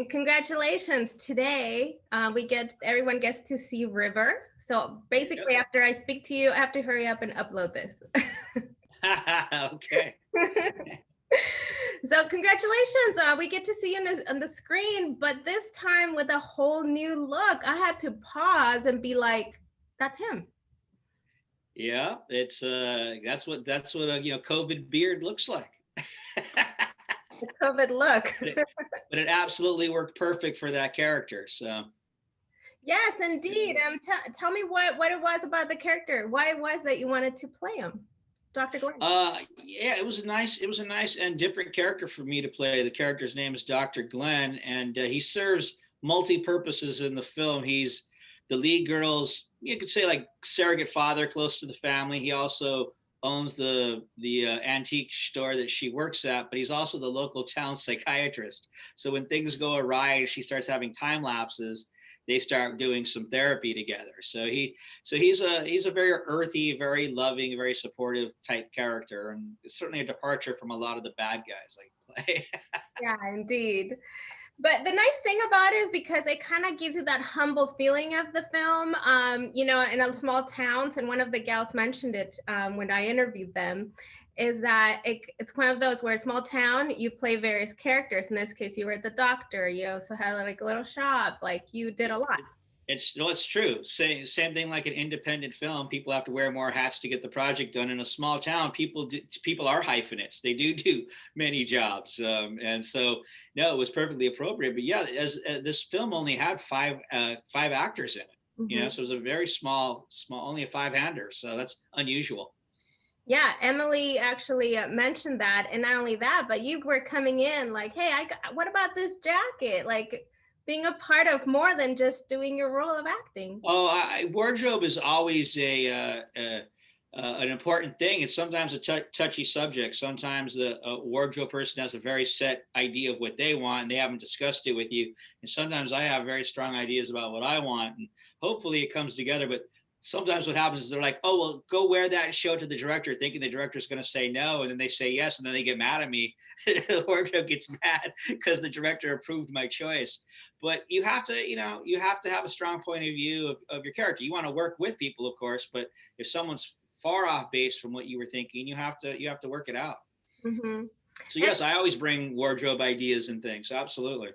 Congratulations. Today, everyone gets to see River. So basically, Yep. after I speak to you, I have to hurry up and upload this. Okay. So congratulations. We get to see you on the screen, but this time with a whole new look. I had to pause and be like, that's him. Yeah, it's that's what a COVID beard looks like. The COVID look. but it absolutely worked perfect for that character. So Yes, indeed. Tell me what it was about the character. Why it was that you wanted to play him, Dr. Glenn. Yeah, it was a nice and different character for me to play. The character's name is Dr. Glenn, and he serves multi purposes in the film. He's the lead girl's, you could say, like, surrogate father, close to the family. He also owns the antique store that she works at, but he's also the local town psychiatrist. So when things go awry, she starts having time lapses. They start doing some therapy together. So he's a very earthy, very loving, very supportive type character, and it's certainly a departure from a lot of the bad guys I play. Yeah, indeed. But the nice thing about it is because it kind of gives you that humble feeling of the film, in a small towns. And one of the gals mentioned it when I interviewed them, is that it's one of those where a small town, you play various characters. In this case, you were the doctor, you also had like a little shop, like you did a lot. It's true. Same thing like an independent film. People have to wear more hats to get the project done. In a small town, people are hyphenates. They do many jobs, and so no, it was perfectly appropriate. But yeah, as this film only had five actors in it, Mm-hmm. so it was a very small, only a five-hander. So that's unusual. Yeah, Emily actually mentioned that, and not only that, but you were coming in like, "Hey, what about this jacket?" Like being a part of more than just doing your role of acting. Oh, wardrobe is always an important thing. It's sometimes a touchy subject. Sometimes the wardrobe person has a very set idea of what they want, and they haven't discussed it with you. And sometimes I have very strong ideas about what I want, and hopefully it comes together. But sometimes what happens is they're like, "Oh, well, go wear that and show it to the director," thinking the director's going to say no, and then they say yes, and then they get mad at me. The wardrobe gets mad because the director approved my choice. But you have to have a strong point of view of your character. You want to work with people, of course, but if someone's far off base from what you were thinking, you have to work it out. Mm-hmm. So yes, I always bring wardrobe ideas and things. Absolutely.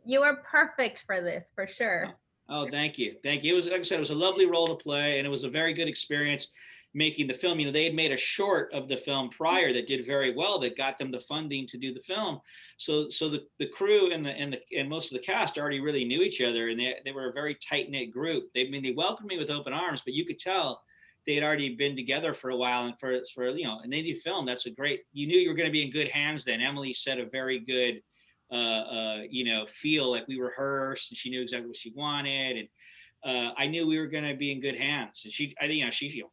You are perfect for this, for sure. Oh, thank you. Thank you. It was, like I said, it was a lovely role to play, and it was a very good experience making the film. They had made a short of the film prior that did very well, that got them the funding to do the film. So the crew and most of the cast already really knew each other, and they were a very tight knit group. They welcomed me with open arms, but you could tell they had already been together for a while, and for an indie film, that's a great. You knew you were going to be in good hands. Then Emily set a very good feel, like we rehearsed, and she knew exactly what she wanted, and I knew we were going to be in good hands. And she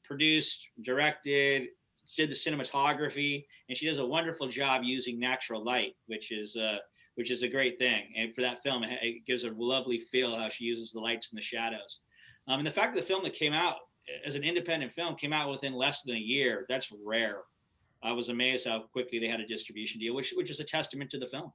produced, directed, did the cinematography, and she does a wonderful job using natural light, which is a great thing. And for that film, it gives a lovely feel how she uses the lights and the shadows. And the fact that the film that came out as an independent film came out within less than a year, that's rare. I was amazed how quickly they had a distribution deal, which is a testament to the film.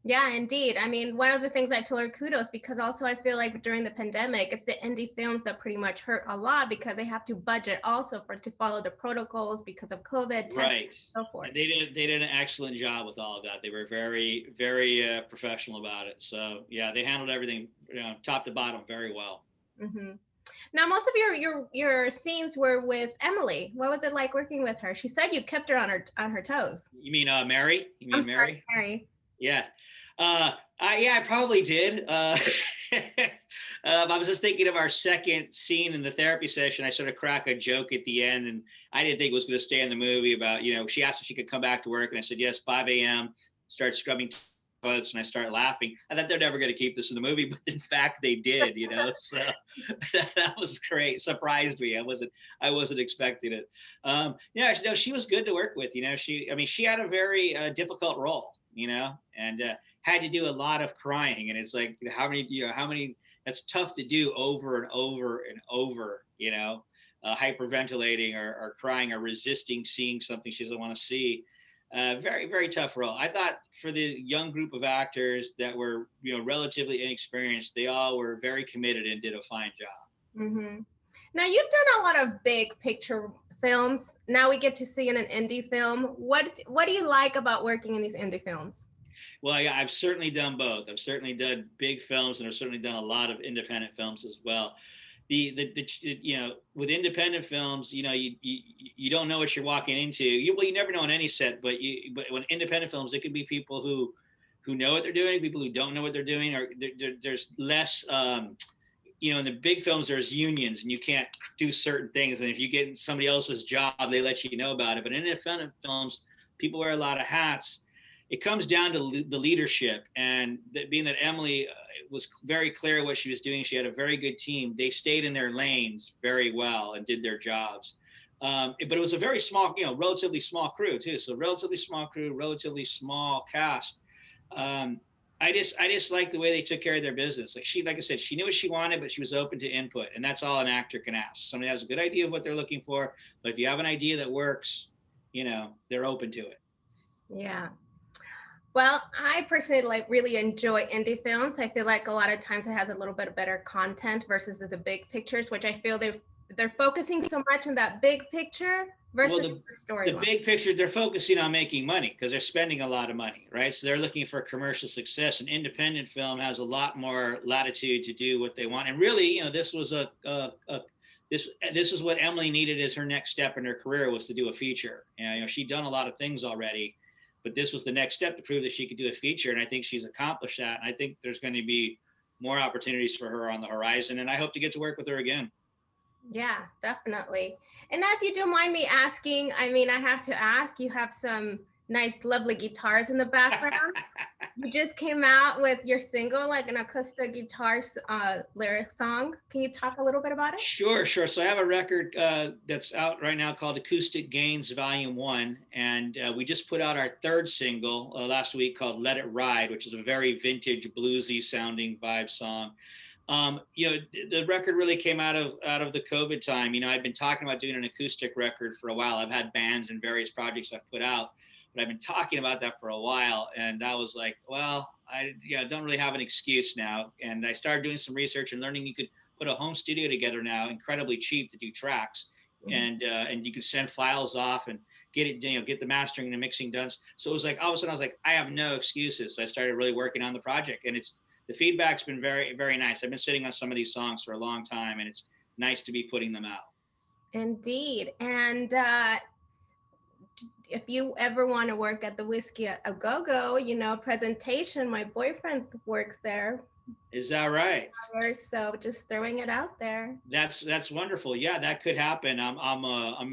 Yeah, indeed. I mean, one of the things I told her kudos, because also I feel like during the pandemic, it's the indie films that pretty much hurt a lot because they have to budget also to follow the protocols because of COVID, testing, Right. and so forth. And they did an excellent job with all of that. They were very, very professional about it. So yeah, they handled everything, top to bottom, very well. Mm-hmm. Now, most of your scenes were with Emily. What was it like working with her? She said you kept her on her toes. You mean Mary? You mean I'm sorry, Mary? Mary. Yeah. I probably did. I was just thinking of our second scene in the therapy session. I sort of crack a joke at the end, and I didn't think it was going to stay in the movie about, she asked if she could come back to work, and I said, yes, 5 a.m., start scrubbing toilets, and I start laughing. I thought they're never going to keep this in the movie, but in fact they did, so that was great. Surprised me. I wasn't expecting it. Yeah, no, she was good to work with. She had a very difficult role, and had to do a lot of crying, and it's like how many that's tough to do over and over and over, hyperventilating or crying or resisting seeing something she doesn't want to see. Very, very tough role. I thought for the young group of actors that were, relatively inexperienced, they all were very committed and did a fine job. Mm-hmm. Now you've done a lot of big picture films. Now we get to see in an indie film. What do you like about working in these indie films? Well, yeah, I've certainly done both. I've certainly done big films, and I've certainly done a lot of independent films as well. With independent films, you don't know what you're walking into. You never know on any set, but when independent films, it could be people who know what they're doing, people who don't know what they're doing, or there's less. In the big films, there's unions, and you can't do certain things. And if you get somebody else's job, they let you know about it. But in independent films, people wear a lot of hats. It comes down to the leadership, and being that Emily was very clear what she was doing. She had a very good team. They stayed in their lanes very well and did their jobs. But it was a very small, relatively small crew too. So relatively small crew, relatively small cast. I just like the way they took care of their business. Like I said, she knew what she wanted, but she was open to input, and that's all an actor can ask. Somebody has a good idea of what they're looking for, but if you have an idea that works, they're open to it. Yeah. Well, I personally really enjoy indie films. I feel like a lot of times it has a little bit of better content versus the big pictures, which I feel they're focusing so much on that big picture versus the storyline. The big picture, they're focusing on making money because they're spending a lot of money, right? So they're looking for commercial success. An independent film has a lot more latitude to do what they want. And really, this was this is what Emily needed as her next step in her career, was to do a feature. She'd done a lot of things already, but this was the next step to prove that she could do a feature. And I think she's accomplished that. And I think there's going to be more opportunities for her on the horizon. And I hope to get to work with her again. Yeah, definitely. And now, if you don't mind me asking, I have to ask, you have some nice, lovely guitars in the background. You just came out with your single, like an acoustic guitar lyric song. Can you talk a little bit about it? Sure. So I have a record that's out right now called Courtney Gains Volume 1. And we just put out our third single last week called Let It Ride, which is a very vintage bluesy sounding vibe song. The record really came out of the COVID time. I've been talking about doing an acoustic record for a while. I've had bands and various projects I've put out, but I've been talking about that for a while. And I was like, well, I don't really have an excuse now. And I started doing some research and learning you could put a home studio together now, incredibly cheap to do tracks. Mm-hmm. And you can send files off and get it, get the mastering and the mixing done. So it was like, all of a sudden I was like, I have no excuses. So I started really working on the project, and the feedback's been very, very nice. I've been sitting on some of these songs for a long time, and it's nice to be putting them out. Indeed. And if you ever want to work at the Whiskey A Go-Go, presentation, my boyfriend works there. Is that right? So just throwing it out there. That's wonderful. Yeah, that could happen. I'm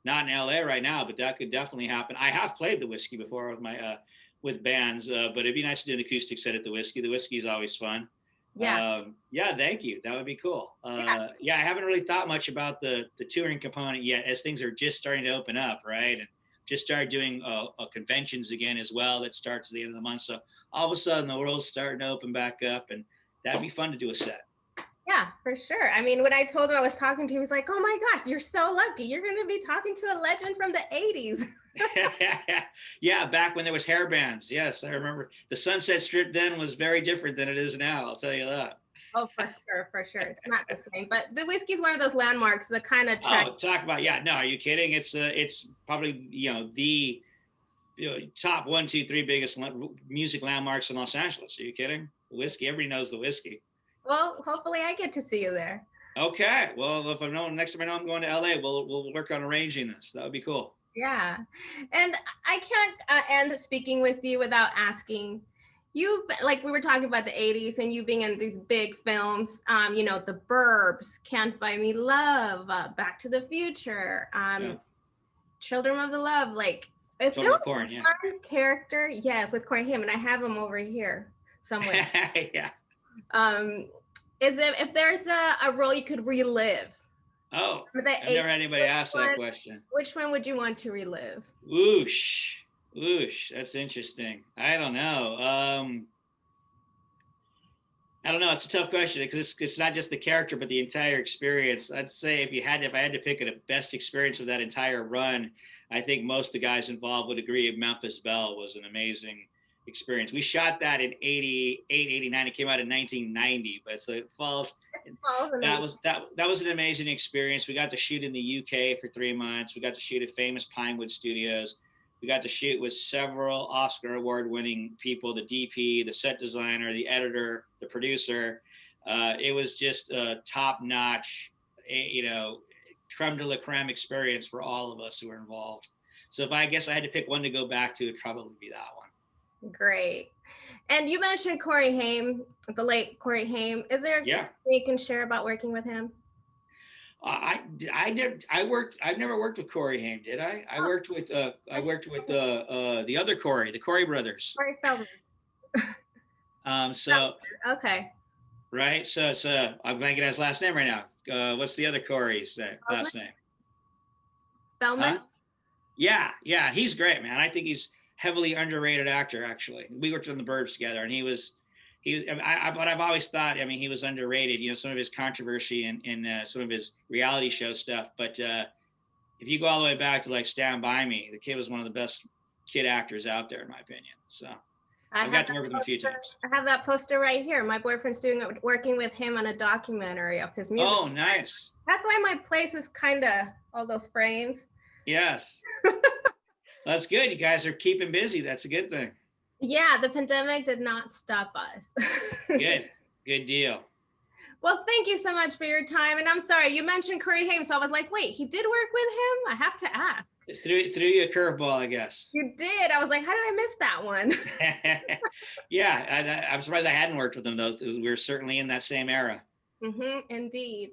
not in LA right now, but that could definitely happen. I have played the Whiskey before with my with bands, but it'd be nice to do an acoustic set at the Whiskey. The Whiskey is always fun. Yeah. Thank you. That would be cool. I haven't really thought much about the touring component yet, as things are just starting to open up, right? And just started doing conventions again as well. That starts at the end of the month. So all of a sudden the world's starting to open back up, and that'd be fun to do a set. Yeah, for sure. When I told him I was talking to him, he was like, oh my gosh, you're so lucky. You're going to be talking to a legend from the 80s. Yeah, back when there was hair bands. Yes, I remember. The Sunset Strip then was very different than it is now, I'll tell you that. Oh, for sure. It's not the same. But the Whiskey is one of those landmarks, the kind of track. Oh, talk about, no, are you kidding? It's probably, the top 1, 2, 3 biggest music landmarks in Los Angeles. Are you kidding? The Whiskey, everybody knows the Whiskey. Well, hopefully I get to see you there. Okay. Well, if next time I know I'm going to LA, we'll work on arranging this. That would be cool. Yeah. And I can't end speaking with you without asking you, like we were talking about the 80s and you being in these big films, The Burbs, Can't Buy Me Love, Back to the Future, Children of the Love, like if there was one character, yes, with Courtney, and I have him over here somewhere. Yeah. Is it if there's a role you could relive? Oh, I've never had anybody ask that question. Which one would you want to relive? Whoosh, that's interesting. I don't know. I don't know. It's a tough question because it's not just the character, but the entire experience. I'd say if I had to pick a best experience of that entire run, I think most of the guys involved would agree Memphis Belle was an amazing experience. We shot that in 88, 89. It came out in 1990, but so it falls. That was an amazing experience. We got to shoot in the UK for 3 months. We got to shoot at famous Pinewood Studios. We got to shoot with several Oscar award-winning people: the DP, the set designer, the editor, the producer. It was just a top-notch, creme de la creme experience for all of us who were involved. So I guess I had to pick one to go back to, it'd probably be that one. Great. And you mentioned Corey Haim, the late Corey Haim. Is there something you can share about working with him? I've never worked with Corey Haim, did I? I worked with the other Corey, the Corey brothers. Corey Feldman. Okay. Right. So I'm blanking on his last name right now. What's the other Corey's last name? Feldman. Yeah. He's great, man. I think he's heavily underrated actor. Actually, we worked on The Burbs together, and he was. But I've always thought, he was underrated. Some of his controversy and some of his reality show stuff. But if you go all the way back to like Stand By Me, the kid was one of the best kid actors out there, in my opinion. So I've got to work with him a few times. I have that poster right here. My boyfriend's working with him on a documentary of his music. Oh, nice. That's why my place is kind of all those frames. Yes. That's good. You guys are keeping busy. That's a good thing. Yeah, the pandemic did not stop us. Good deal. Well, thank you so much for your time. And I'm sorry, you mentioned Corey Haim, so I was like, wait, he did work with him? I have to ask. Threw you a curveball, I guess. You did. I was like, how did I miss that one? Yeah, I'm surprised I hadn't worked with him, though. We were certainly in that same era. Indeed.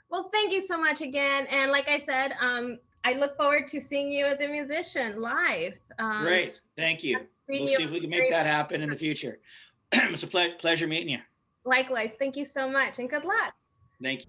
Well, thank you so much again. And like I said, I look forward to seeing you as a musician live. Great. Thank you. We'll see if we can make that happen in the future. It's a pleasure meeting you. Likewise. Thank you so much and good luck. Thank you.